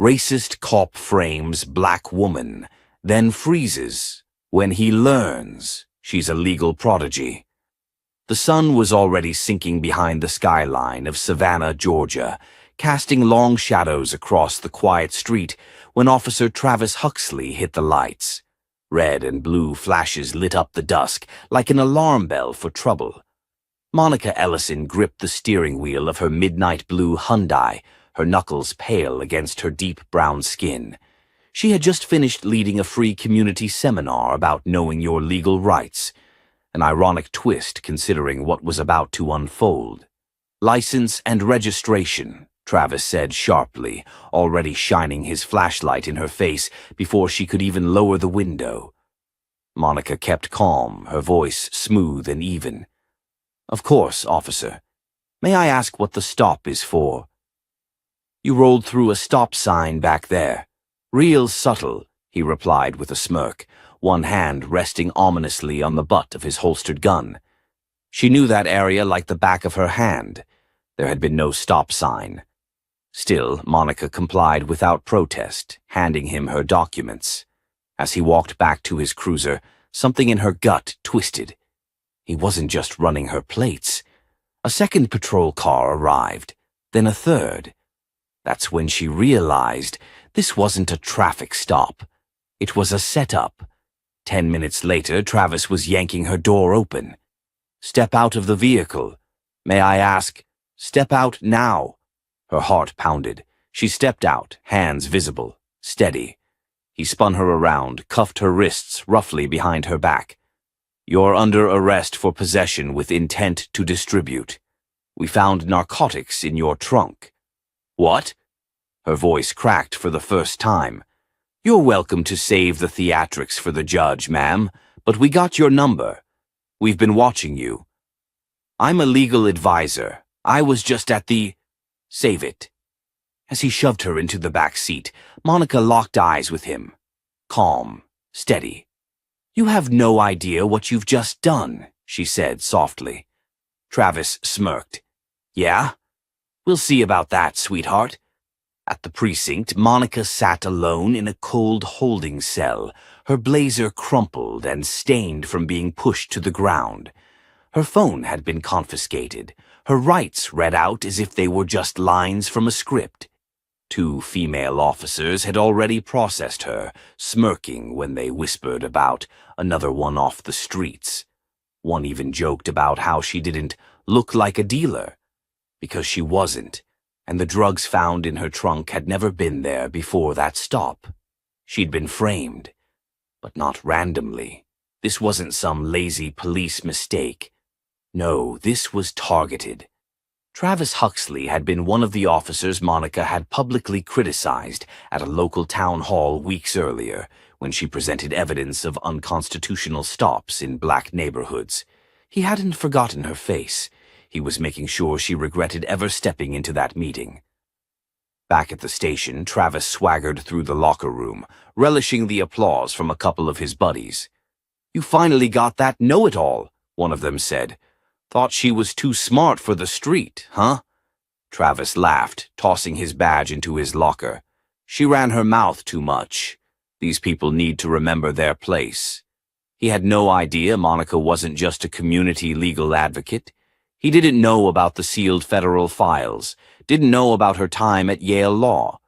Racist cop frames black woman, then freezes when he learns she's a legal prodigy. The sun was already sinking behind the skyline of Savannah, Georgia, casting long shadows across the quiet street when Officer Travis Huxley hit the lights. Red and blue flashes lit up the dusk like an alarm bell for trouble. Monica Ellison gripped the steering wheel of her midnight blue Hyundai, her knuckles pale against her deep brown skin. She had just finished leading a free community seminar about knowing your legal rights, an ironic twist considering what was about to unfold. "License and registration," Travis said sharply, already shining his flashlight in her face before she could even lower the window. Monica kept calm, her voice smooth and even. "Of course, officer. May I ask what the stop is for?" "You rolled through a stop sign back there. Real subtle," he replied with a smirk, one hand resting ominously on the butt of his holstered gun. She knew that area like the back of her hand. There had been no stop sign. Still, Monica complied without protest, handing him her documents. As he walked back to his cruiser, something in her gut twisted. He wasn't just running her plates. A second patrol car arrived, then a third. That's when she realized this wasn't a traffic stop. It was a setup. 10 minutes later, Travis was yanking her door open. "Step out of the vehicle. May I ask?" "Step out now." Her heart pounded. She stepped out, hands visible, steady. He spun her around, cuffed her wrists roughly behind her back. "You're under arrest for possession with intent to distribute. We found narcotics in your trunk." "What?" Her voice cracked for the first time. "You're welcome to save the theatrics for the judge, ma'am, but we got your number. We've been watching you. I'm a legal advisor. I was just at the... Save it." As he shoved her into the back seat, Monica locked eyes with him. Calm, steady. "You have no idea what you've just done," she said softly. Travis smirked. "Yeah? We'll see about that, sweetheart." At the precinct, Monica sat alone in a cold holding cell, her blazer crumpled and stained from being pushed to the ground. Her phone had been confiscated, her rights read out as if they were just lines from a script. 2 female officers had already processed her, smirking when they whispered about another one off the streets. One even joked about how she didn't look like a dealer, because she wasn't, and the drugs found in her trunk had never been there before that stop. She'd been framed, but not randomly. This wasn't some lazy police mistake. No, this was targeted. Travis Huxley had been one of the officers Monica had publicly criticized at a local town hall weeks earlier when she presented evidence of unconstitutional stops in black neighborhoods. He hadn't forgotten her face. He was making sure she regretted ever stepping into that meeting. Back at the station, Travis swaggered through the locker room, relishing the applause from a couple of his buddies. "You finally got that know-it-all," one of them said. "Thought she was too smart for the street, huh?" Travis laughed, tossing his badge into his locker. "She ran her mouth too much. These people need to remember their place." He had no idea Monica wasn't just a community legal advocate. He didn't know about the sealed federal files, didn't know about her time at Yale Law,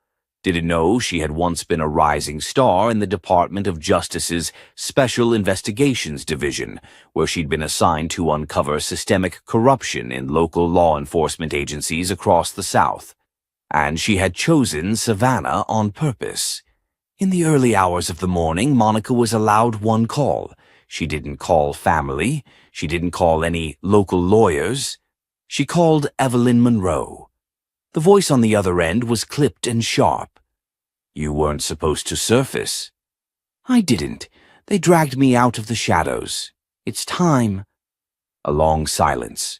didn't know she had once been a rising star in the Department of Justice's Special Investigations Division, where she'd been assigned to uncover systemic corruption in local law enforcement agencies across the South. And she had chosen Savannah on purpose. In the early hours of the morning, Monica was allowed one call. She didn't call family. She didn't call any local lawyers. She called Evelyn Monroe. The voice on the other end was clipped and sharp. "You weren't supposed to surface." "I didn't. They dragged me out of the shadows. It's time." A long silence.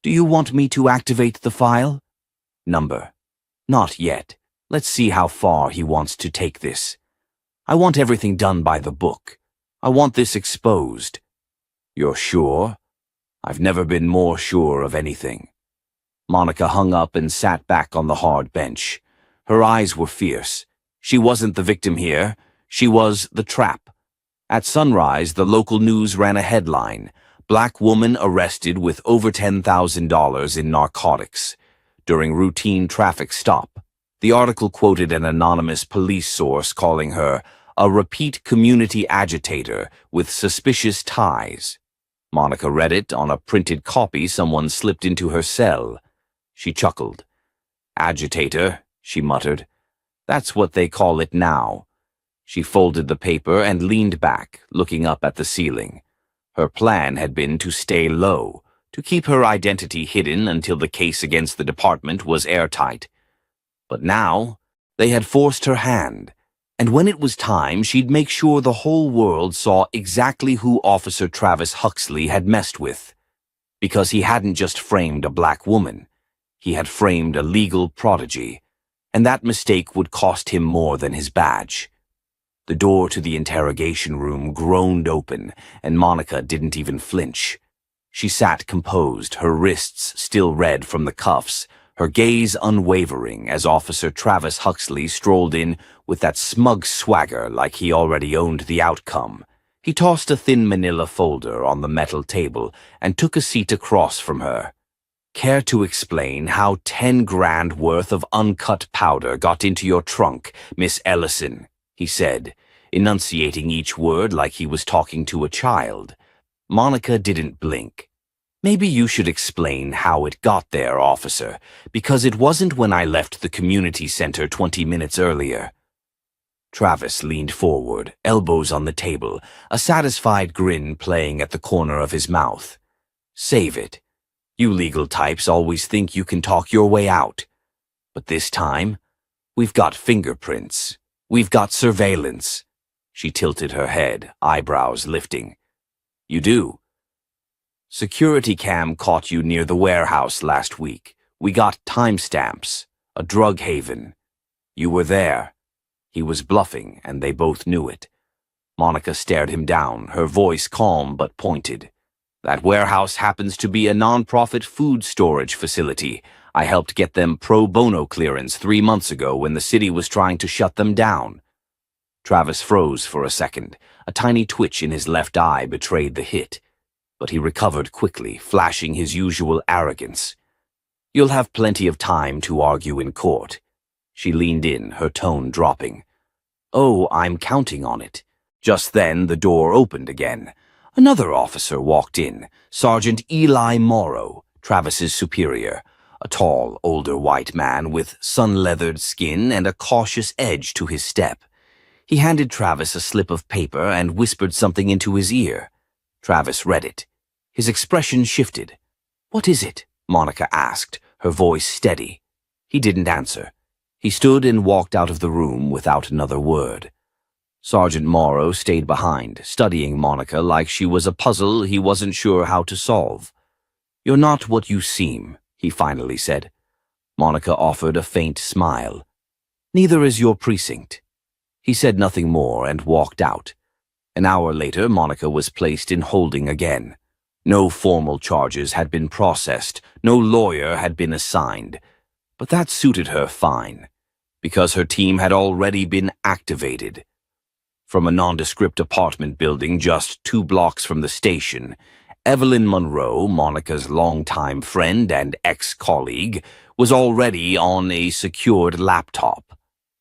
"Do you want me to activate the file?" "Number." "Not yet. Let's see how far he wants to take this. I want everything done by the book. I want this exposed." "You're sure?" "I've never been more sure of anything." Monica hung up and sat back on the hard bench. Her eyes were fierce. She wasn't the victim here. She was the trap. At sunrise, the local news ran a headline: Black woman arrested with over $10,000 in narcotics during routine traffic stop. The article quoted an anonymous police source calling her a repeat community agitator with suspicious ties. Monica read it on a printed copy someone slipped into her cell. She chuckled. Agitator, she muttered. That's what they call it now. She folded the paper and leaned back, looking up at the ceiling. Her plan had been to stay low, to keep her identity hidden until the case against the department was airtight. But now, they had forced her hand, and when it was time, she'd make sure the whole world saw exactly who Officer Travis Huxley had messed with. Because he hadn't just framed a black woman, he had framed a legal prodigy, and that mistake would cost him more than his badge. The door to the interrogation room groaned open, and Monica didn't even flinch. She sat composed, her wrists still red from the cuffs, her gaze unwavering as Officer Travis Huxley strolled in with that smug swagger like he already owned the outcome. He tossed a thin manila folder on the metal table and took a seat across from her. Care to explain how 10 grand worth of uncut powder got into your trunk, Miss Ellison? He said, enunciating each word like he was talking to a child. Monica didn't blink. Maybe you should explain how it got there, officer, because it wasn't when I left the community center 20 minutes earlier. Travis leaned forward, elbows on the table, a satisfied grin playing at the corner of his mouth. Save it. You legal types always think you can talk your way out. But this time, we've got fingerprints. We've got surveillance. She tilted her head, eyebrows lifting. You do? Security cam caught you near the warehouse last week. We got timestamps. A drug haven. You were there. He was bluffing, and they both knew it. Monica stared him down, her voice calm but pointed. That warehouse happens to be a non-profit food storage facility. I helped get them pro bono clearance 3 months ago when the city was trying to shut them down. Travis froze for a second. A tiny twitch in his left eye betrayed the hit. But he recovered quickly, flashing his usual arrogance. You'll have plenty of time to argue in court. She leaned in, her tone dropping. Oh, I'm counting on it. Just then, the door opened again. Another officer walked in, Sergeant Eli Morrow, Travis's superior, a tall, older white man with sun-leathered skin and a cautious edge to his step. He handed Travis a slip of paper and whispered something into his ear. Travis read it. His expression shifted. What is it? Monica asked, her voice steady. He didn't answer. He stood and walked out of the room without another word. Sergeant Morrow stayed behind, studying Monica like she was a puzzle he wasn't sure how to solve. You're not what you seem, he finally said. Monica offered a faint smile. Neither is your precinct. He said nothing more and walked out. An hour later, Monica was placed in holding again. No formal charges had been processed, no lawyer had been assigned. But that suited her fine, because her team had already been activated. From a nondescript apartment building just 2 blocks from the station, Evelyn Monroe, Monica's longtime friend and ex-colleague, was already on a secured laptop.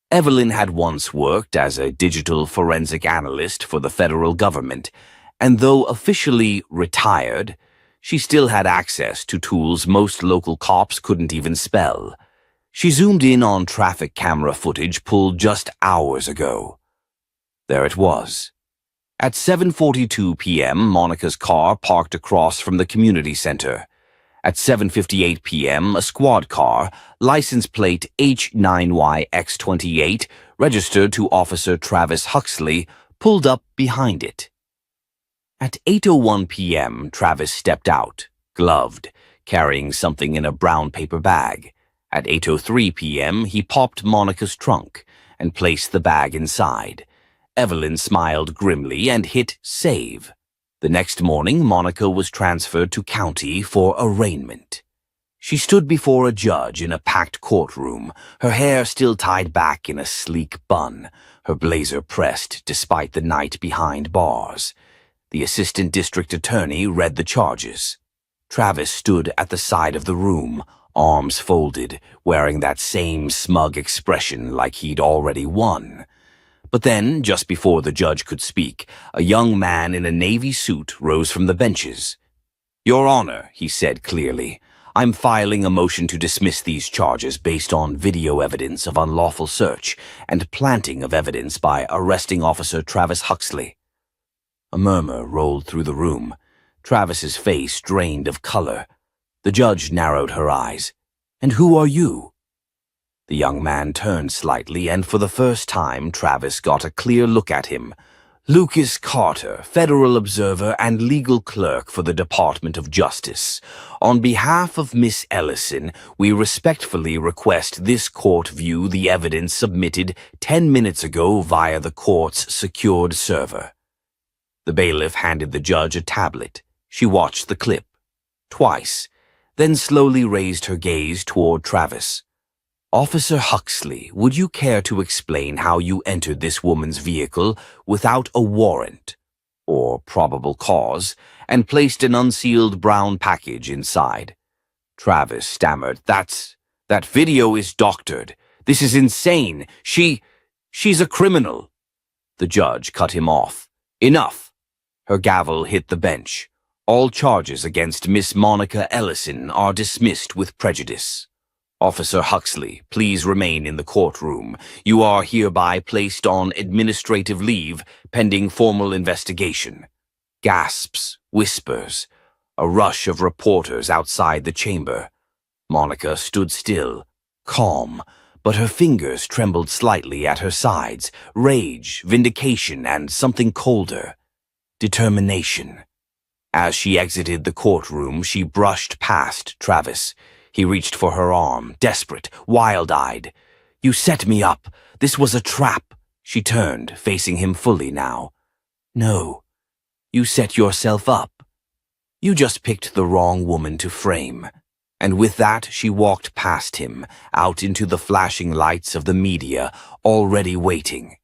Evelyn had once worked as a digital forensic analyst for the federal government, and though officially retired, she still had access to tools most local cops couldn't even spell. She zoomed in on traffic camera footage pulled just hours ago. There it was. At 7:42 p.m., Monica's car parked across from the community center. At 7:58 p.m., a squad car, license plate H9YX28, registered to Officer Travis Huxley, pulled up behind it. At 8:01 p.m., Travis stepped out, gloved, carrying something in a brown paper bag. At 8:03 p.m., he popped Monica's trunk and placed the bag inside. Evelyn smiled grimly and hit save. The next morning, Monica was transferred to county for arraignment. She stood before a judge in a packed courtroom, her hair still tied back in a sleek bun, her blazer pressed despite the night behind bars. The assistant district attorney read the charges. Travis stood at the side of the room, arms folded, wearing that same smug expression like he'd already won. But then, just before the judge could speak, a young man in a navy suit rose from the benches. "Your Honor," he said clearly, "I'm filing a motion to dismiss these charges based on video evidence of unlawful search and planting of evidence by arresting Officer Travis Huxley." A murmur rolled through the room. Travis's face drained of color. The judge narrowed her eyes. "And who are you?" The young man turned slightly, and for the first time Travis got a clear look at him. "Lucas Carter, Federal Observer and Legal Clerk for the Department of Justice. On behalf of Miss Ellison, we respectfully request this court view the evidence submitted 10 minutes ago via the court's secured server." The bailiff handed the judge a tablet. She watched the clip. Twice, then slowly raised her gaze toward Travis. "Officer Huxley, would you care to explain how you entered this woman's vehicle without a warrant, or probable cause, and placed an unsealed brown package inside?" Travis stammered, That video is doctored. This is insane. She's a criminal." The judge cut him off. "Enough." Her gavel hit the bench. "All charges against Miss Monica Ellison are dismissed with prejudice. Officer Huxley, please remain in the courtroom. You are hereby placed on administrative leave pending formal investigation." Gasps, whispers, a rush of reporters outside the chamber. Monica stood still, calm, but her fingers trembled slightly at her sides. Rage, vindication, and something colder. Determination. As she exited the courtroom, she brushed past Travis. He reached for her arm, desperate, wild-eyed. "You set me up. This was a trap." She turned, facing him fully now. "No, you set yourself up. You just picked the wrong woman to frame." And with that, she walked past him, out into the flashing lights of the media, already waiting.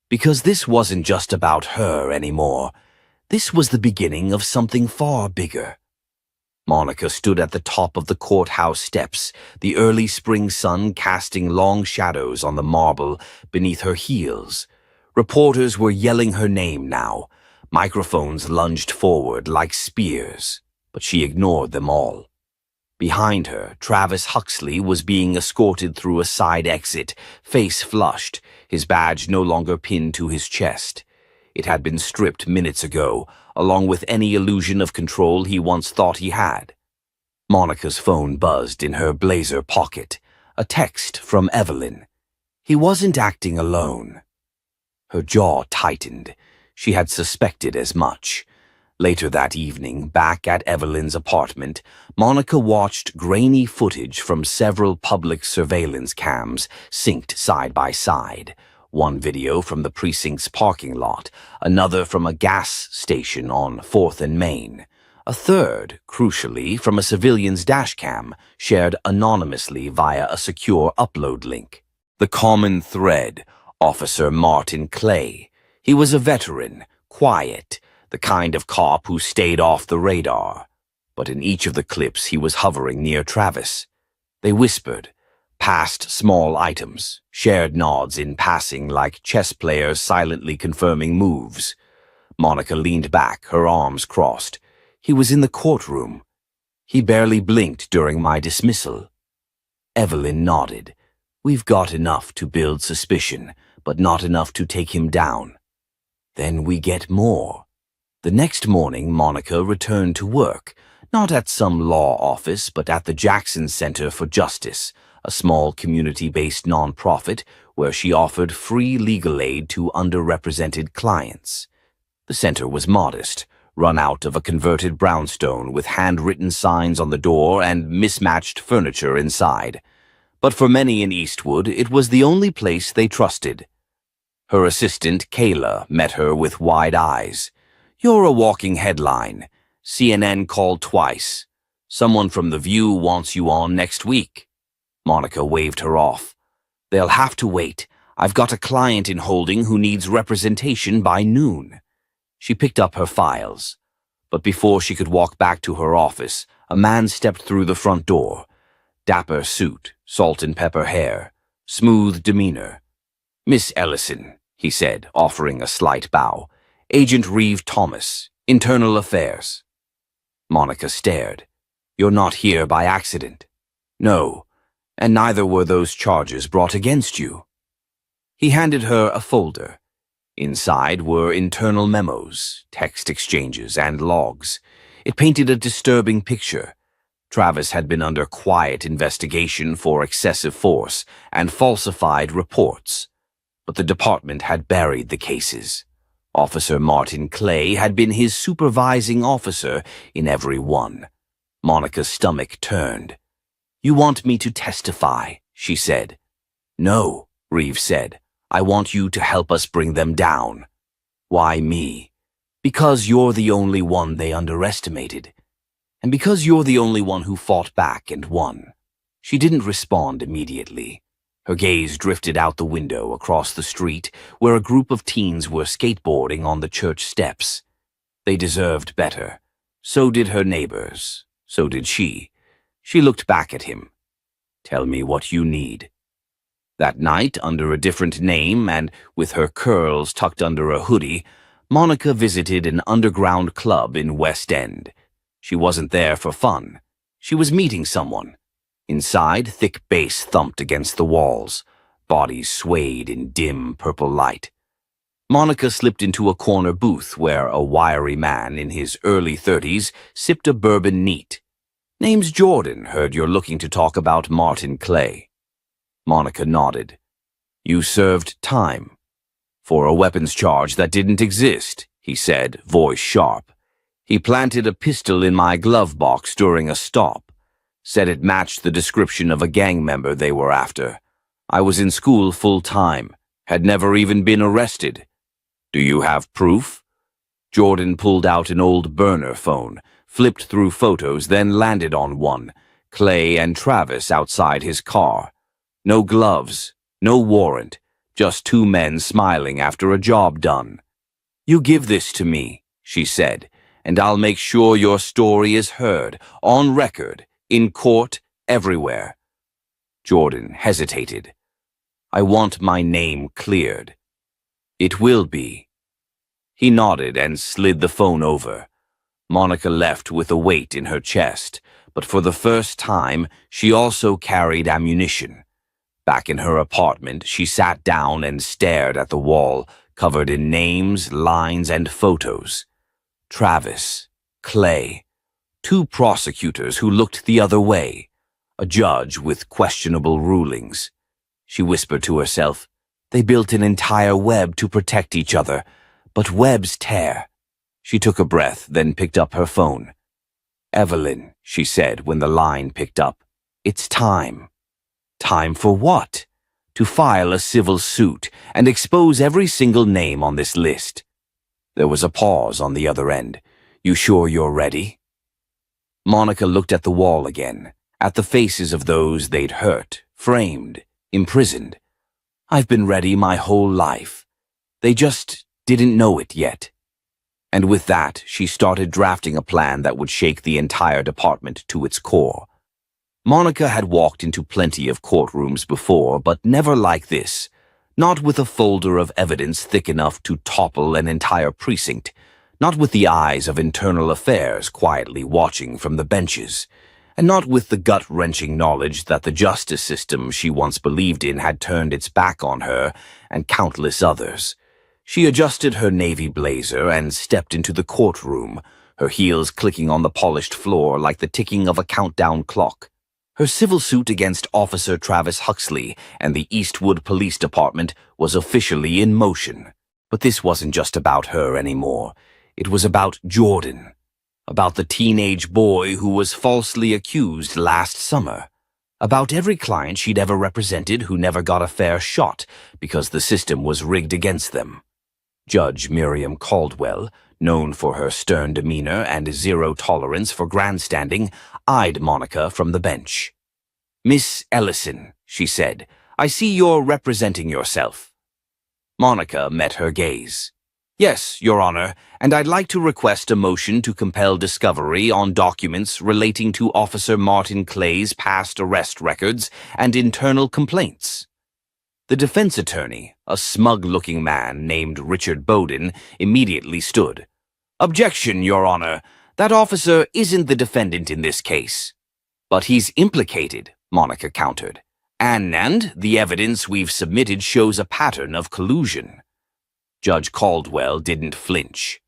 Because this wasn't just about her anymore. This was the beginning of something far bigger. Monica stood at the top of the courthouse steps, the early spring sun casting long shadows on the marble beneath her heels. Reporters were yelling her name now. Microphones lunged forward like spears, but she ignored them all. Behind her, Travis Huxley was being escorted through a side exit, face flushed, his badge no longer pinned to his chest. It had been stripped minutes ago, along with any illusion of control he once thought he had. Monica's phone buzzed in her blazer pocket, a text from Evelyn. He wasn't acting alone. Her jaw tightened. She had suspected as much. Later that evening, back at Evelyn's apartment, Monica watched grainy footage from several public surveillance cams synced side by side. One video from the precinct's parking lot, another from a gas station on 4th and Main, a third, crucially, from a civilian's dashcam, shared anonymously via a secure upload link. The common thread, Officer Martin Clay. He was a veteran, quiet, the kind of cop who stayed off the radar. But in each of the clips he was hovering near Travis. They whispered, passed small items, shared nods in passing like chess players silently confirming moves. Monica leaned back, her arms crossed. He was in the courtroom. He barely blinked during my dismissal. Evelyn nodded. We've got enough to build suspicion, but not enough to take him down. Then we get more. The next morning, Monica returned to work, not at some law office, but at the Jackson Center for Justice, a small community-based nonprofit where she offered free legal aid to underrepresented clients. The center was modest, run out of a converted brownstone with handwritten signs on the door and mismatched furniture inside. But for many in Eastwood, it was the only place they trusted. Her assistant, Kayla, met her with wide eyes. "You're a walking headline. CNN called twice. Someone from The View wants you on next week. Monica waved her off. They'll have to wait. I've got a client in holding who needs representation by noon. She picked up her files. But before she could walk back to her office, a man stepped through the front door. Dapper suit, salt and pepper hair, smooth demeanor. Miss Ellison, he said, offering a slight bow. Agent Reeve Thomas, Internal Affairs. Monica stared. You're not here by accident. No, and neither were those charges brought against you. He handed her a folder. Inside were internal memos, text exchanges, and logs. It painted a disturbing picture. Travis had been under quiet investigation for excessive force and falsified reports. But the department had buried the cases. Officer Martin Clay had been his supervising officer in every one. Monica's stomach turned. You want me to testify, she said. No, Reeve said. I want you to help us bring them down. Why me? Because you're the only one they underestimated. And because you're the only one who fought back and won. She didn't respond immediately. Her gaze drifted out the window across the street where a group of teens were skateboarding on the church steps. They deserved better. So did her neighbors. So did she. She looked back at him. Tell me what you need. That night, under a different name and with her curls tucked under a hoodie, Monica visited an underground club in West End. She wasn't there for fun. She was meeting someone. Inside, thick bass thumped against the walls. Bodies swayed in dim purple light. Monica slipped into a corner booth where a wiry man in his early 30s sipped a bourbon neat. Name's Jordan. Heard you're looking to talk about Martin Clay. Monica nodded. You served time. For a weapons charge that didn't exist, he said, voice sharp. He planted a pistol in my glove box during a stop. Said it matched the description of a gang member they were after. I was in school full-time, had never even been arrested. Do you have proof? Jordan pulled out an old burner phone, flipped through photos, then landed on one. Clay and Travis outside his car. No gloves, no warrant, just two men smiling after a job done. You give this to me, she said, and I'll make sure your story is heard, on record, in court, everywhere. Jordan hesitated. I want my name cleared. It will be. He nodded and slid the phone over. Monica left with a weight in her chest, but for the first time, she also carried ammunition. Back in her apartment, she sat down and stared at the wall, covered in names, lines, and photos. Travis, Clay, two prosecutors who looked the other way, a judge with questionable rulings. She whispered to herself, they built an entire web to protect each other, but webs tear. She took a breath, then picked up her phone. Evelyn, she said when the line picked up, it's time. Time for what? To file a civil suit and expose every single name on this list. There was a pause on the other end. You sure you're ready? Monica looked at the wall again, at the faces of those they'd hurt, framed, imprisoned. I've been ready my whole life. They just didn't know it yet. And with that, she started drafting a plan that would shake the entire department to its core. Monica had walked into plenty of courtrooms before, but never like this. Not with a folder of evidence thick enough to topple an entire precinct. Not with the eyes of Internal Affairs quietly watching from the benches. And not with the gut-wrenching knowledge that the justice system she once believed in had turned its back on her and countless others. She adjusted her navy blazer and stepped into the courtroom, her heels clicking on the polished floor like the ticking of a countdown clock. Her civil suit against Officer Travis Huxley and the Eastwood Police Department was officially in motion. But this wasn't just about her anymore. It was about Jordan. About the teenage boy who was falsely accused last summer. About every client she'd ever represented who never got a fair shot because the system was rigged against them. Judge Miriam Caldwell, known for her stern demeanor and zero tolerance for grandstanding, eyed Monica from the bench. "Miss Ellison," she said, "I see you're representing yourself." Monica met her gaze. "Yes, Your Honor, and I'd like to request a motion to compel discovery on documents relating to Officer Martin Clay's past arrest records and internal complaints." The defense attorney, a smug-looking man named Richard Bowden, immediately stood. "Objection, Your Honor. That officer isn't the defendant in this case." "But he's implicated," Monica countered. And the evidence we've submitted shows a pattern of collusion." Judge Caldwell didn't flinch.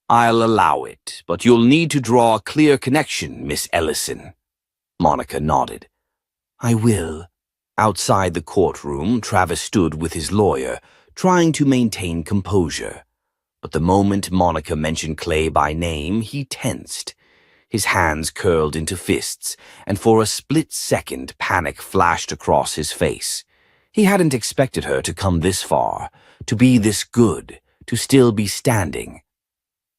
"I'll allow it, but you'll need to draw a clear connection, Miss Ellison." Monica nodded. "I will." Outside the courtroom, Travis stood with his lawyer, trying to maintain composure. But the moment Monica mentioned Clay by name, he tensed. His hands curled into fists, and for a split second panic flashed across his face. He hadn't expected her to come this far, to be this good, to still be standing.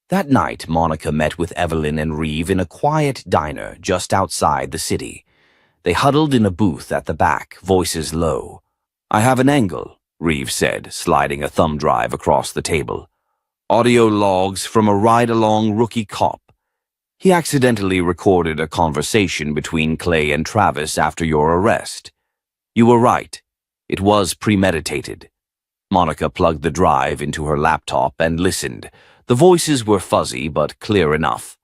That night, Monica met with Evelyn and Reeve in a quiet diner just outside the city. They huddled in a booth at the back, voices low. "I have an angle," Reeve said, sliding a thumb drive across the table. "Audio logs from a ride-along rookie cop. He accidentally recorded a conversation between Clay and Travis after your arrest. You were right. It was premeditated." Monica plugged the drive into her laptop and listened. The voices were fuzzy but clear enough.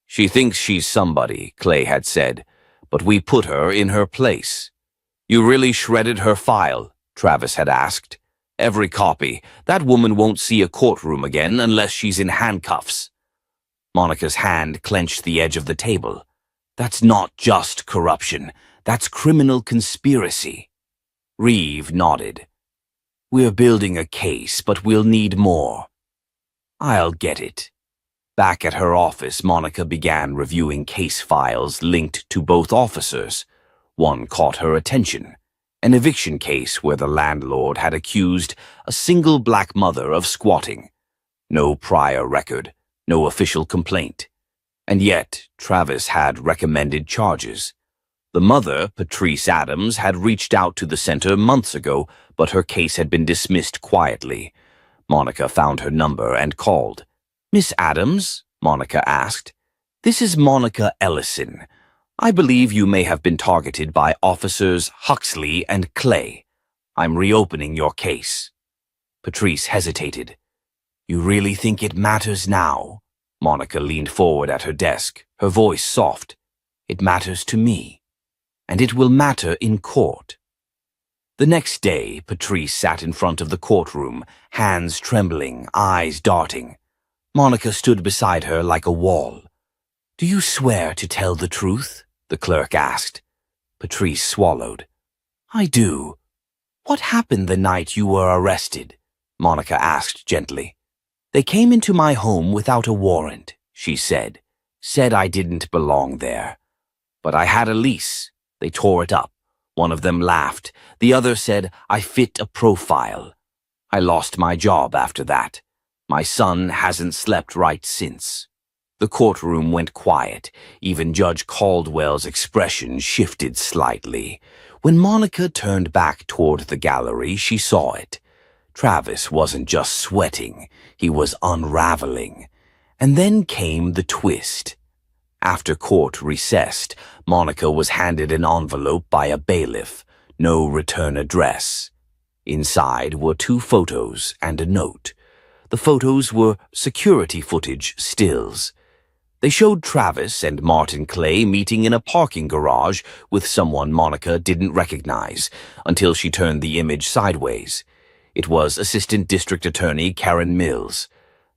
"She thinks she's somebody," Clay had said, "but we put her in her place." "You really shredded her file?" Travis had asked. "Every copy. That woman won't see a courtroom again unless she's in handcuffs." Monica's hand clenched the edge of the table. "That's not just corruption. That's criminal conspiracy." Reeve nodded. "We're building a case, but we'll need more." "I'll get it." Back at her office, Monica began reviewing case files linked to both officers. One caught her attention. An eviction case where the landlord had accused a single black mother of squatting. No prior record, no official complaint. And yet, Travis had recommended charges. The mother, Patrice Adams, had reached out to the center months ago, but her case had been dismissed quietly. Monica found her number and called. "Miss Adams?" Monica asked. "This is Monica Ellison. I believe you may have been targeted by Officers Huxley and Clay. I'm reopening your case." Patrice hesitated. "You really think it matters now?" Monica leaned forward at her desk, her voice soft. "It matters to me. And it will matter in court." The next day, Patrice sat in front of the courtroom, hands trembling, eyes darting. Monica stood beside her like a wall. "Do you swear to tell the truth?" the clerk asked. Patrice swallowed. "I do." "What happened the night you were arrested?" Monica asked gently. "They came into my home without a warrant," she said. "Said I didn't belong there. But I had a lease. They tore it up. One of them laughed. The other said I fit a profile. I lost my job after that. My son hasn't slept right since." The courtroom went quiet. Even Judge Caldwell's expression shifted slightly. When Monica turned back toward the gallery, she saw it. Travis wasn't just sweating, he was unraveling. And then came the twist. After court recessed, Monica was handed an envelope by a bailiff, no return address. Inside were 2 photos and a note. The photos were security footage stills. They showed Travis and Martin Clay meeting in a parking garage with someone Monica didn't recognize until she turned the image sideways. It was Assistant District Attorney Karen Mills.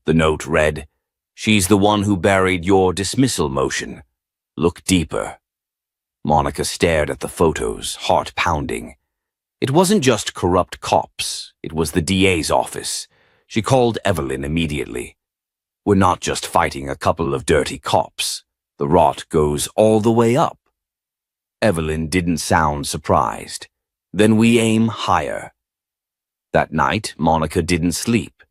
The note read, "She's the one who buried your dismissal motion. Look deeper." Monica stared at the photos, heart pounding. It wasn't just corrupt cops. It was the DA's office. She called Evelyn immediately. "We're not just fighting a couple of dirty cops. The rot goes all the way up." Evelyn didn't sound surprised. "Then we aim higher." That night, Monica didn't sleep.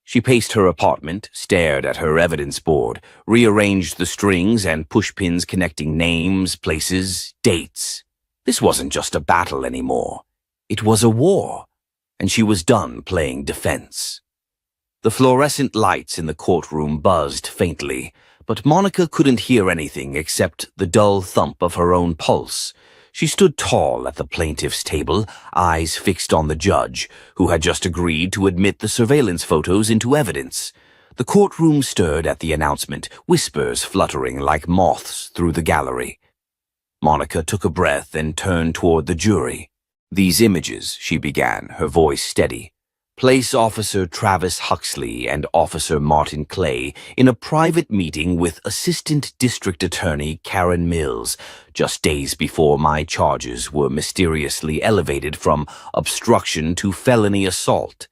She paced her apartment, stared at her evidence board, rearranged the strings and pushpins connecting names, places, dates. This wasn't just a battle anymore. It was a war, and she was done playing defense. The fluorescent lights in the courtroom buzzed faintly, but Monica couldn't hear anything except the dull thump of her own pulse. She stood tall at the plaintiff's table, eyes fixed on the judge, who had just agreed to admit the surveillance photos into evidence. The courtroom stirred at the announcement, whispers fluttering like moths through the gallery. Monica took a breath and turned toward the jury. "These images," she began, her voice steady. "Place Officer Travis Huxley and Officer Martin Clay in a private meeting with Assistant District Attorney Karen Mills, just days before my charges were mysteriously elevated from obstruction to felony assault.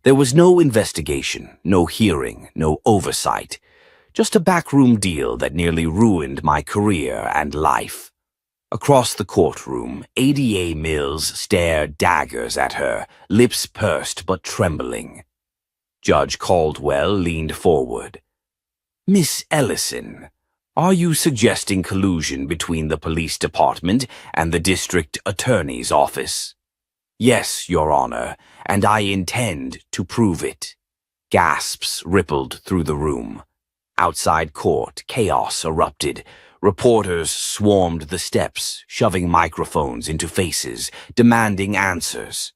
There was no investigation, no hearing, no oversight, just a backroom deal that nearly ruined my career and life." Across the courtroom, ADA Mills stared daggers at her, lips pursed but trembling. Judge Caldwell leaned forward. "Miss Ellison, are you suggesting collusion between the police department and the district attorney's office?" "Yes, Your Honor, and I intend to prove it." Gasps rippled through the room. Outside court, chaos erupted. Reporters swarmed the steps, shoving microphones into faces, demanding answers.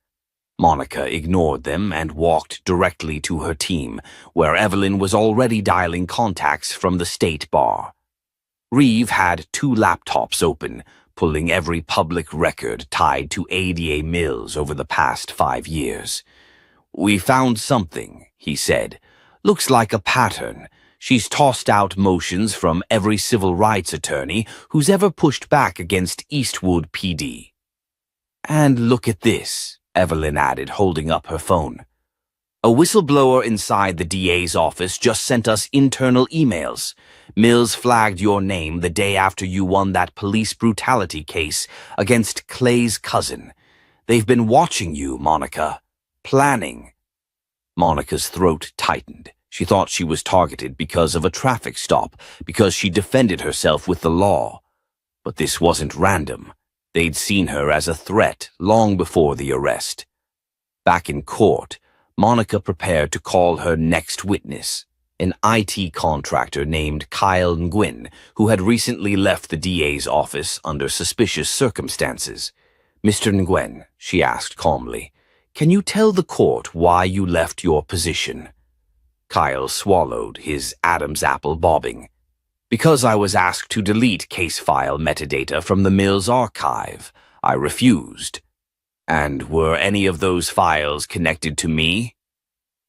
Monica ignored them and walked directly to her team, where Evelyn was already dialing contacts from the state bar. Reeve had 2 laptops open, pulling every public record tied to ADA Mills over the past 5 years. "We found something," he said. "Looks like a pattern. She's tossed out motions from every civil rights attorney who's ever pushed back against Eastwood PD." "And look at this," Evelyn added, holding up her phone. "A whistleblower inside the DA's office just sent us internal emails. Mills flagged your name the day after you won that police brutality case against Clay's cousin. They've been watching you, Monica. Planning." Monica's throat tightened. She thought she was targeted because of a traffic stop, because she defended herself with the law. But this wasn't random. They'd seen her as a threat long before the arrest. Back in court, Monica prepared to call her next witness, an IT contractor named Kyle Nguyen, who had recently left the DA's office under suspicious circumstances. "Mr. Nguyen," she asked calmly, "can you tell the court why you left your position?" Kyle swallowed, his Adam's apple bobbing. "Because I was asked to delete case file metadata from the Mills archive. I refused." "And were any of those files connected to me?"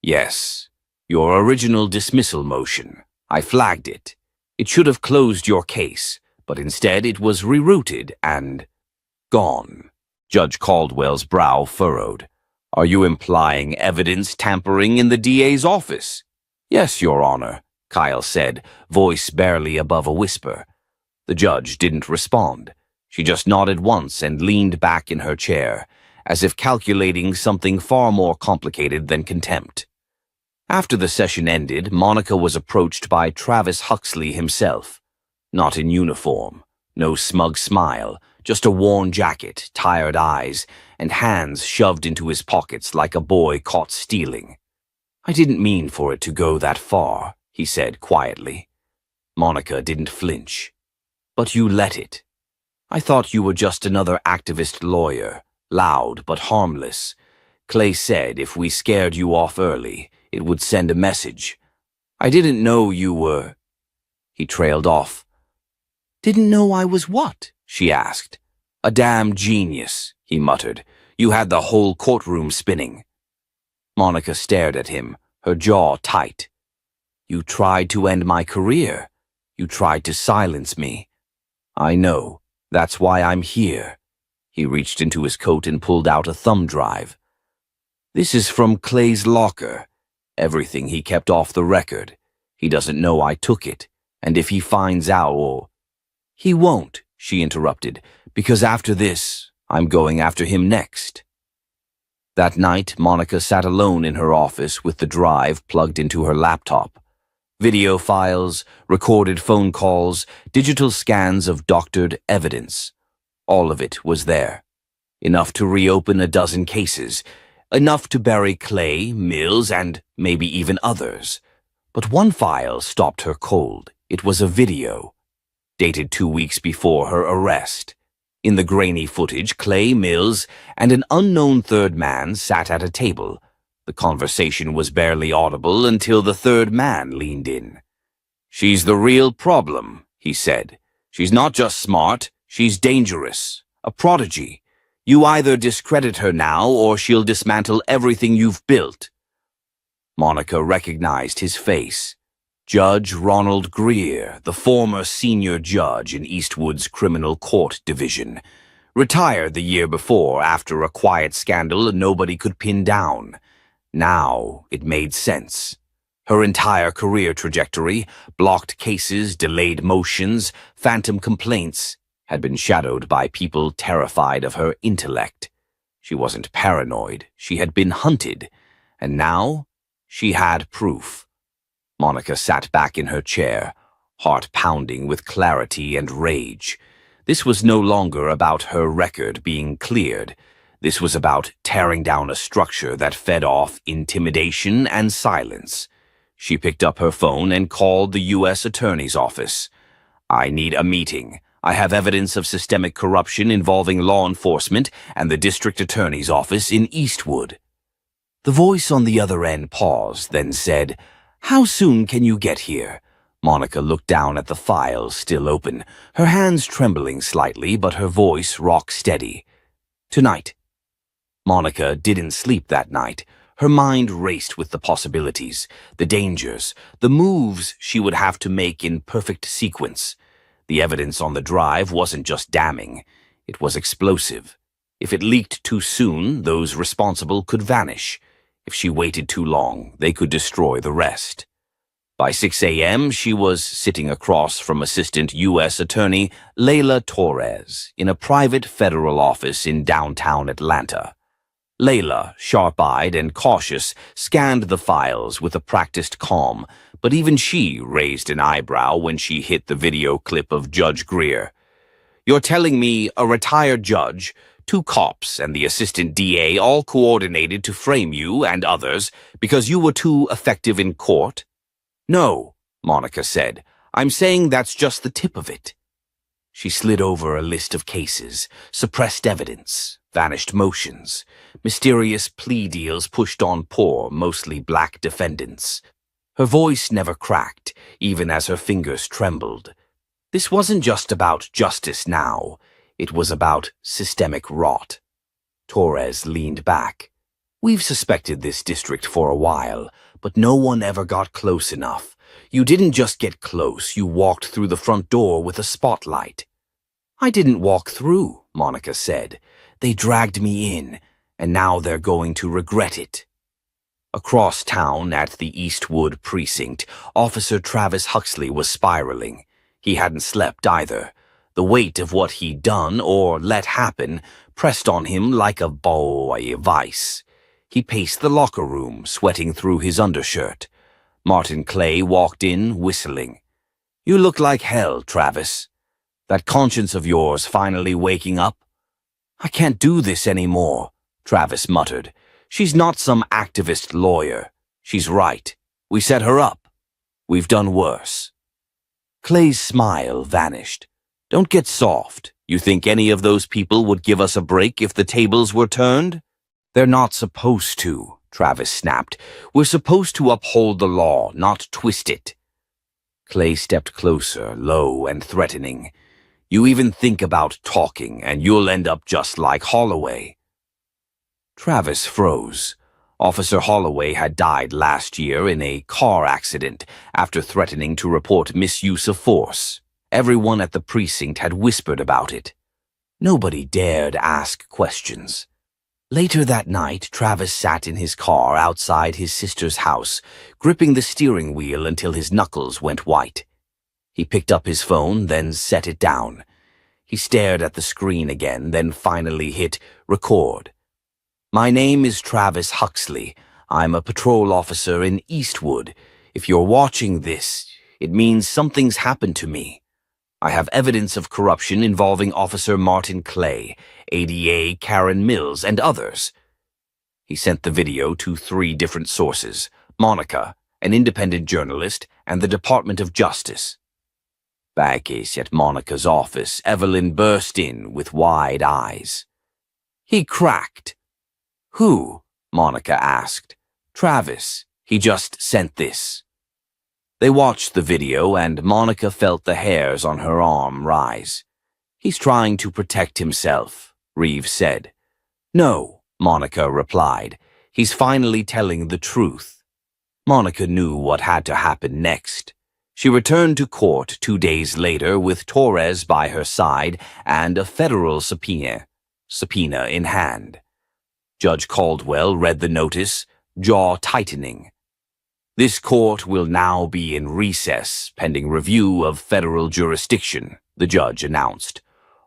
"Yes. Your original dismissal motion. I flagged it. It should have closed your case, but instead it was rerouted and gone." Judge Caldwell's brow furrowed. "Are you implying evidence tampering in the DA's office?" "Yes, Your Honor," Kyle said, voice barely above a whisper. The judge didn't respond. She just nodded once and leaned back in her chair, as if calculating something far more complicated than contempt. After the session ended, Monica was approached by Travis Huxley himself. Not in uniform, no smug smile, just a worn jacket, tired eyes, and hands shoved into his pockets like a boy caught stealing. "I didn't mean for it to go that far," he said quietly. Monica didn't flinch. "But you let it. I thought you were just another activist lawyer, loud but harmless. Clay said if we scared you off early, it would send a message. I didn't know you were—" He trailed off. "Didn't know I was what?" she asked. "A damn genius," he muttered. "You had the whole courtroom spinning." Monica stared at him, her jaw tight. "You tried to end my career. You tried to silence me. I know. That's why I'm here." He reached into his coat and pulled out a thumb drive. "This is from Clay's locker. Everything he kept off the record. He doesn't know I took it, and if he finds out, "He won't," she interrupted, "because after this, I'm going after him next." That night, Monica sat alone in her office with the drive plugged into her laptop. Video files, recorded phone calls, digital scans of doctored evidence. All of it was there. Enough to reopen a dozen cases. Enough to bury Clay, Mills, and maybe even others. But one file stopped her cold. It was a video, dated 2 weeks before her arrest. In the grainy footage, Clay, Mills, and an unknown third man sat at a table. The conversation was barely audible until the third man leaned in. "She's the real problem," he said. "She's not just smart, she's dangerous. A prodigy. You either discredit her now or she'll dismantle everything you've built." Monica recognized his face. Judge Ronald Greer, the former senior judge in Eastwood's Criminal Court Division, retired the year before after a quiet scandal nobody could pin down. Now it made sense. Her entire career trajectory, blocked cases, delayed motions, phantom complaints, had been shadowed by people terrified of her intellect. She wasn't paranoid, she had been hunted, and now she had proof. Monica sat back in her chair, heart pounding with clarity and rage. This was no longer about her record being cleared. This was about tearing down a structure that fed off intimidation and silence. She picked up her phone and called the U.S. Attorney's Office. "I need a meeting. I have evidence of systemic corruption involving law enforcement and the District Attorney's Office in Eastwood." The voice on the other end paused, then said, "How soon can you get here?" Monica looked down at the file still open, her hands trembling slightly, but her voice rock steady. "Tonight." Monica didn't sleep that night. Her mind raced with the possibilities, the dangers, the moves she would have to make in perfect sequence. The evidence on the drive wasn't just damning, it was explosive. If it leaked too soon, those responsible could vanish. If she waited too long, they could destroy the rest. By 6 a.m., she was sitting across from Assistant U.S. Attorney Layla Torres in a private federal office in downtown Atlanta. Layla, sharp-eyed and cautious, scanned the files with a practiced calm, but even she raised an eyebrow when she hit the video clip of Judge Greer. "You're telling me a retired judge, 2 cops, and the assistant DA all coordinated to frame you and others because you were too effective in court?" "No," Monica said. "I'm saying that's just the tip of it." She slid over a list of cases, suppressed evidence, vanished motions, mysterious plea deals pushed on poor, mostly black defendants. Her voice never cracked, even as her fingers trembled. This wasn't just about justice now. It was about systemic rot. Torres leaned back. "We've suspected this district for a while, but no one ever got close enough. You didn't just get close, you walked through the front door with a spotlight." "I didn't walk through," Monica said. "They dragged me in, and now they're going to regret it." Across town at the Eastwood precinct, Officer Travis Huxley was spiraling. He hadn't slept either. The weight of what he'd done or let happen pressed on him like a boy of ice. He paced the locker room, sweating through his undershirt. Martin Clay walked in, whistling. "You look like hell, Travis. That conscience of yours finally waking up?" "I can't do this anymore," Travis muttered. "She's not some activist lawyer. She's right. We set her up. We've done worse." Clay's smile vanished. "Don't get soft. You think any of those people would give us a break if the tables were turned?" "They're not supposed to," Travis snapped. "We're supposed to uphold the law, not twist it." Clay stepped closer, low and threatening. "You even think about talking, and you'll end up just like Holloway." Travis froze. Officer Holloway had died last year in a car accident after threatening to report misuse of force. Everyone at the precinct had whispered about it. Nobody dared ask questions. Later that night, Travis sat in his car outside his sister's house, gripping the steering wheel until his knuckles went white. He picked up his phone, then set it down. He stared at the screen again, then finally hit record. My name is Travis Huxley. I'm a patrol officer in Eastwood. If you're watching this, it means something's happened to me. I have evidence of corruption involving Officer Martin Clay, ADA Karen Mills, and others. He sent the video to 3 different sources: Monica, an independent journalist, and the Department of Justice. Back at Monica's office, Evelyn burst in with wide eyes. He cracked. Who? Monica asked. Travis. He just sent this. They watched the video, and Monica felt the hairs on her arm rise. He's trying to protect himself, Reeves said. No, Monica replied. He's finally telling the truth. Monica knew what had to happen next. She returned to court 2 days later with Torres by her side and a federal subpoena in hand. Judge Caldwell read the notice, jaw tightening. This court will now be in recess pending review of federal jurisdiction, the judge announced.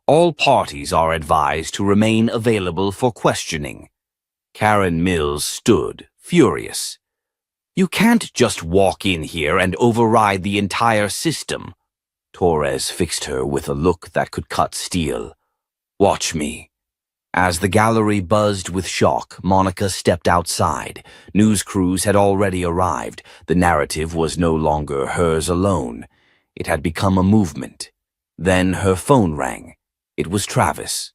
All parties are advised to remain available for questioning. Karen Mills stood, furious. You can't just walk in here and override the entire system. Torres fixed her with a look that could cut steel. Watch me. As the gallery buzzed with shock, Monica stepped outside. News crews had already arrived. The narrative was no longer hers alone. It had become a movement. Then her phone rang. It was Travis.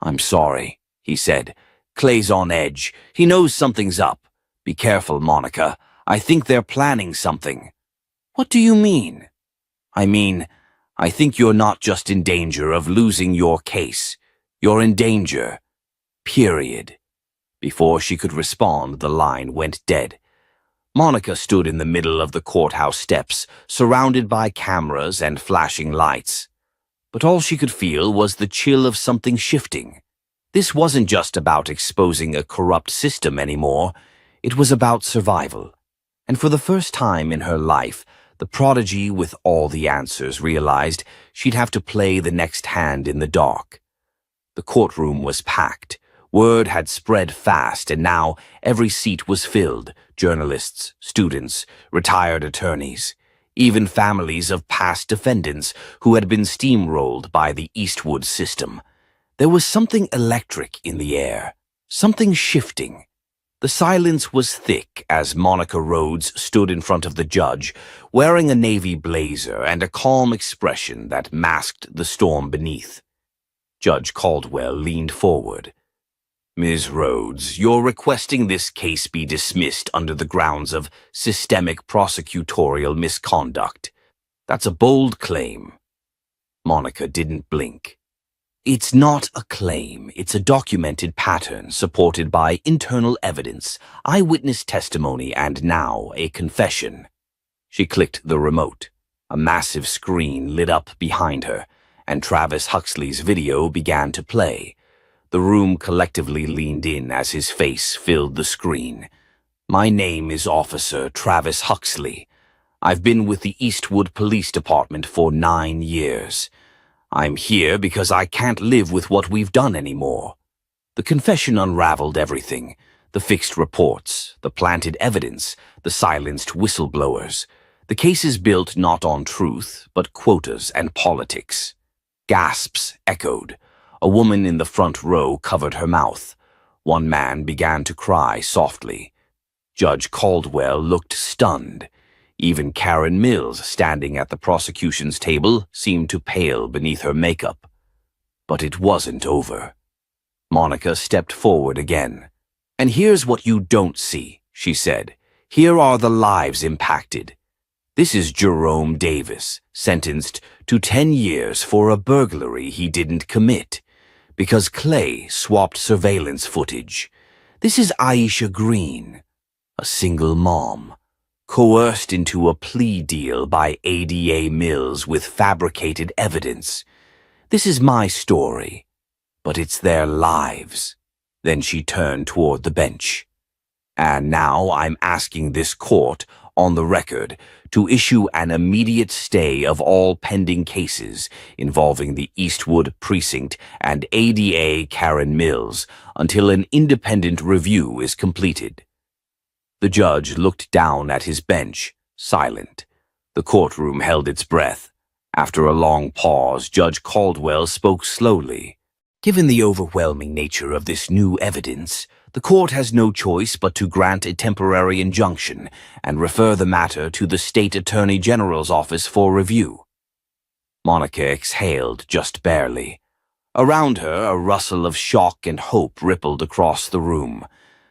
I'm sorry, he said. Clay's on edge. He knows something's up. Be careful, Monica. I think they're planning something. What do you mean? I think you're not just in danger of losing your case. You're in danger. Period. Before she could respond, the line went dead. Monica stood in the middle of the courthouse steps, surrounded by cameras and flashing lights. But all she could feel was the chill of something shifting. This wasn't just about exposing a corrupt system anymore. It was about survival. And for the first time in her life, the prodigy with all the answers realized she'd have to play the next hand in the dark. The courtroom was packed. Word had spread fast, and now every seat was filled. Journalists, students, retired attorneys, even families of past defendants who had been steamrolled by the Eastwood system. There was something electric in the air, something shifting. The silence was thick as Monica Rhodes stood in front of the judge, wearing a navy blazer and a calm expression that masked the storm beneath. Judge Caldwell leaned forward. Ms. Rhodes, you're requesting this case be dismissed under the grounds of systemic prosecutorial misconduct. That's a bold claim. Monica didn't blink. It's not a claim. It's a documented pattern supported by internal evidence, eyewitness testimony, and now a confession. She clicked the remote. A massive screen lit up behind her, and Travis Huxley's video began to play. The room collectively leaned in as his face filled the screen. My name is Officer Travis Huxley. I've been with the Eastwood Police Department for 9 years. I'm here because I can't live with what we've done anymore. The confession unraveled everything. The fixed reports, the planted evidence, the silenced whistleblowers. The case is built not on truth, but quotas and politics. Gasps echoed. A woman in the front row covered her mouth. One man began to cry softly. Judge Caldwell looked stunned. Even Karen Mills, standing at the prosecution's table, seemed to pale beneath her makeup. But it wasn't over. Monica stepped forward again. And here's what you don't see, she said. Here are the lives impacted. This is Jerome Davis, sentenced to 10 years for a burglary he didn't commit, because Clay swapped surveillance footage. This is Aisha Green, a single mom, coerced into a plea deal by ADA Mills with fabricated evidence. This is my story, but it's their lives. Then she turned toward the bench. And now I'm asking this court, on the record to issue an immediate stay of all pending cases involving the Eastwood Precinct and ADA Karen Mills until an independent review is completed. The judge looked down at his bench, silent. The courtroom held its breath. After a long pause, Judge Caldwell spoke slowly. Given the overwhelming nature of this new evidence, the court has no choice but to grant a temporary injunction and refer the matter to the State Attorney General's office for review. Monica exhaled just barely. Around her, a rustle of shock and hope rippled across the room.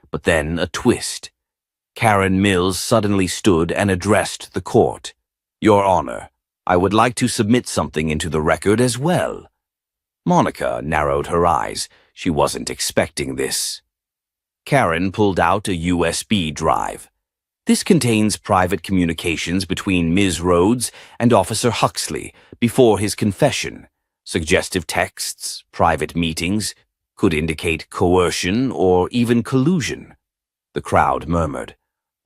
But then a twist. Karen Mills suddenly stood and addressed the court. "Your Honor, I would like to submit something into the record as well." Monica narrowed her eyes. She wasn't expecting this. Karen pulled out a USB drive. "This contains private communications between Ms. Rhodes and Officer Huxley before his confession. Suggestive texts, private meetings, could indicate coercion or even collusion." The crowd murmured.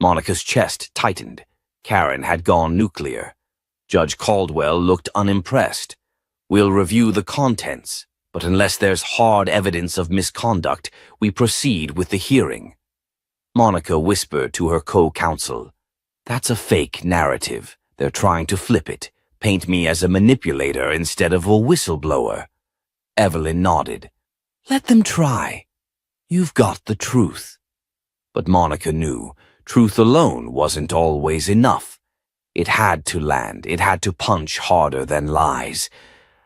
Monica's chest tightened. Karen had gone nuclear. Judge Caldwell looked unimpressed. "We'll review the contents, but unless there's hard evidence of misconduct, we proceed with the hearing." Monica whispered to her co-counsel, "That's a fake narrative. They're trying to flip it, paint me as a manipulator instead of a whistleblower." Evelyn nodded. "Let them try. You've got the truth." But Monica knew truth alone wasn't always enough. It had to land. It had to punch harder than lies.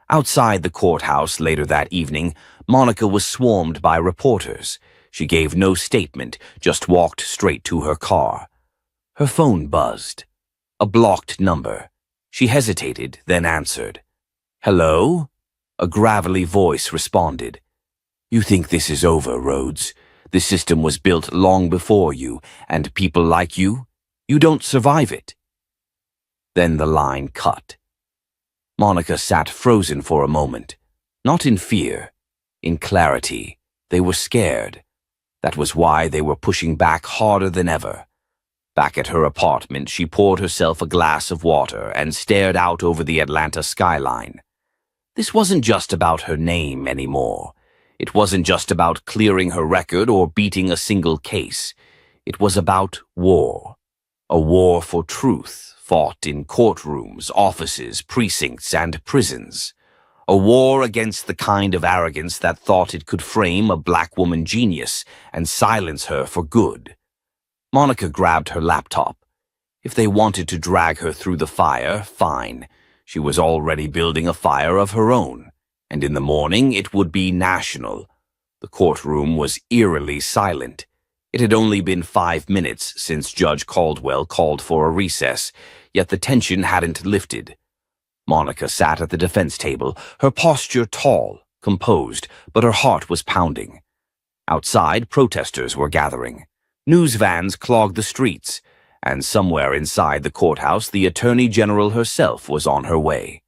Outside the courthouse later that evening, Monica was swarmed by reporters. She gave no statement, just walked straight to her car. Her phone buzzed. A blocked number. She hesitated, then answered. "Hello?" A gravelly voice responded. "You think this is over, Rhodes? The system was built long before you, and people like you don't survive it." Then the line cut. Monica sat frozen for a moment. Not in fear, in clarity. They were scared. That was why they were pushing back harder than ever. Back at her apartment, she poured herself a glass of water and stared out over the Atlanta skyline. This wasn't just about her name anymore. It wasn't just about clearing her record or beating a single case. It was about war. A war for truth, fought in courtrooms, offices, precincts, and prisons. A war against the kind of arrogance that thought it could frame a black woman genius and silence her for good. Monica grabbed her laptop. If they wanted to drag her through the fire, fine. She was already building a fire of her own. And in the morning it would be national. The courtroom was eerily silent. It had only been 5 minutes since Judge Caldwell called for a recess, yet the tension hadn't lifted. Monica sat at the defense table, her posture tall, composed, but her heart was pounding. Outside, protesters were gathering. News vans clogged the streets, and somewhere inside the courthouse, the Attorney General herself was on her way.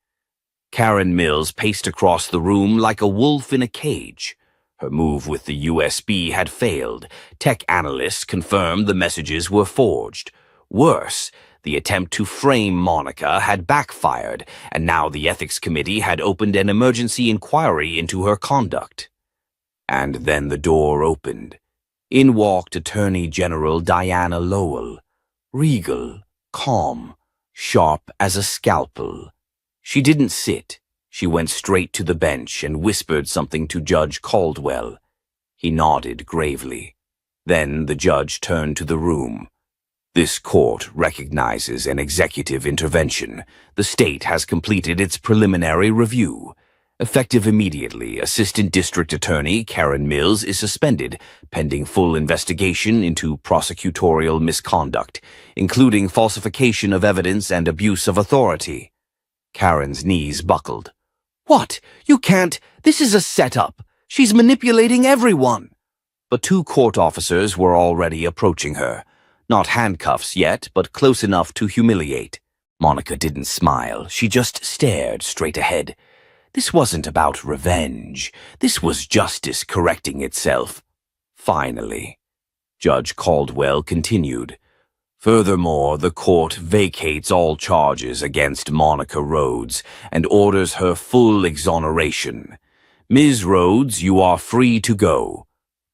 Karen Mills paced across the room like a wolf in a cage. Her move with the USB had failed. Tech analysts confirmed the messages were forged. Worse, the attempt to frame Monica had backfired, and now the Ethics Committee had opened an emergency inquiry into her conduct. And then the door opened. In walked Attorney General Diana Lowell, regal, calm, sharp as a scalpel. She didn't sit. She went straight to the bench and whispered something to Judge Caldwell. He nodded gravely. Then the judge turned to the room. "This court recognizes an executive intervention. The state has completed its preliminary review. Effective immediately, Assistant District Attorney Karen Mills is suspended, pending full investigation into prosecutorial misconduct, including falsification of evidence and abuse of authority." Karen's knees buckled. "What? You can't. This is a setup. She's manipulating everyone." But 2 court officers were already approaching her. Not handcuffs yet, but close enough to humiliate. Monica didn't smile. She just stared straight ahead. This wasn't about revenge. This was justice correcting itself. Finally. Judge Caldwell continued. Furthermore, the court vacates all charges against Monica Rhodes and orders her full exoneration. Ms. Rhodes, you are free to go.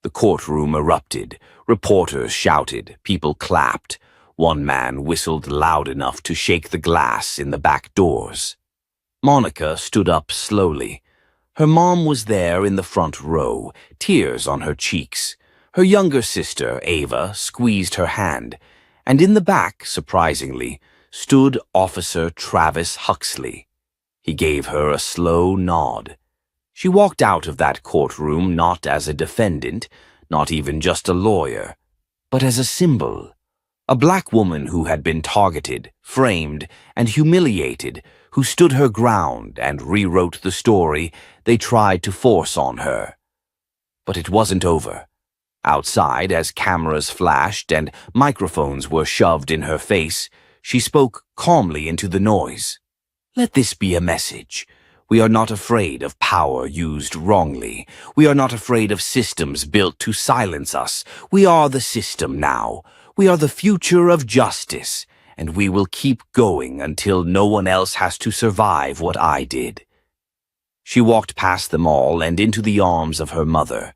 The courtroom erupted. Reporters shouted. People clapped. One man whistled loud enough to shake the glass in the back doors. Monica stood up slowly. Her mom was there in the front row, tears on her cheeks. Her younger sister, Ava, squeezed her hand. And in the back, surprisingly, stood Officer Travis Huxley. He gave her a slow nod. She walked out of that courtroom not as a defendant, not even just a lawyer, but as a symbol. A black woman who had been targeted, framed, and humiliated, who stood her ground and rewrote the story they tried to force on her. But it wasn't over. Outside, as cameras flashed and microphones were shoved in her face, she spoke calmly into the noise. Let this be a message. We are not afraid of power used wrongly. We are not afraid of systems built to silence us. We are the system now. We are the future of justice, and we will keep going until no one else has to survive what I did. She walked past them all and into the arms of her mother.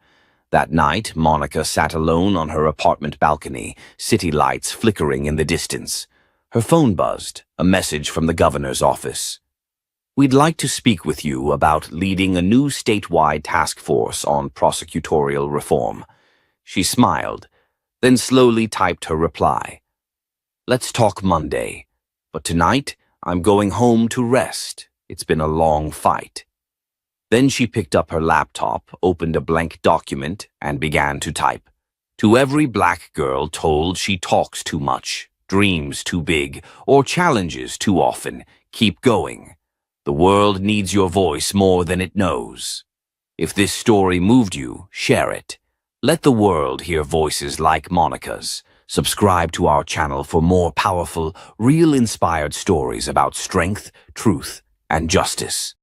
That night, Monica sat alone on her apartment balcony, city lights flickering in the distance. Her phone buzzed, a message from the governor's office. We'd like to speak with you about leading a new statewide task force on prosecutorial reform. She smiled, then slowly typed her reply. Let's talk Monday, but tonight I'm going home to rest. It's been a long fight. Then she picked up her laptop, opened a blank document, and began to type. To every black girl told she talks too much, dreams too big, or challenges too often, keep going. The world needs your voice more than it knows. If this story moved you, share it. Let the world hear voices like Monica's. Subscribe to our channel for more powerful, real-inspired stories about strength, truth, and justice.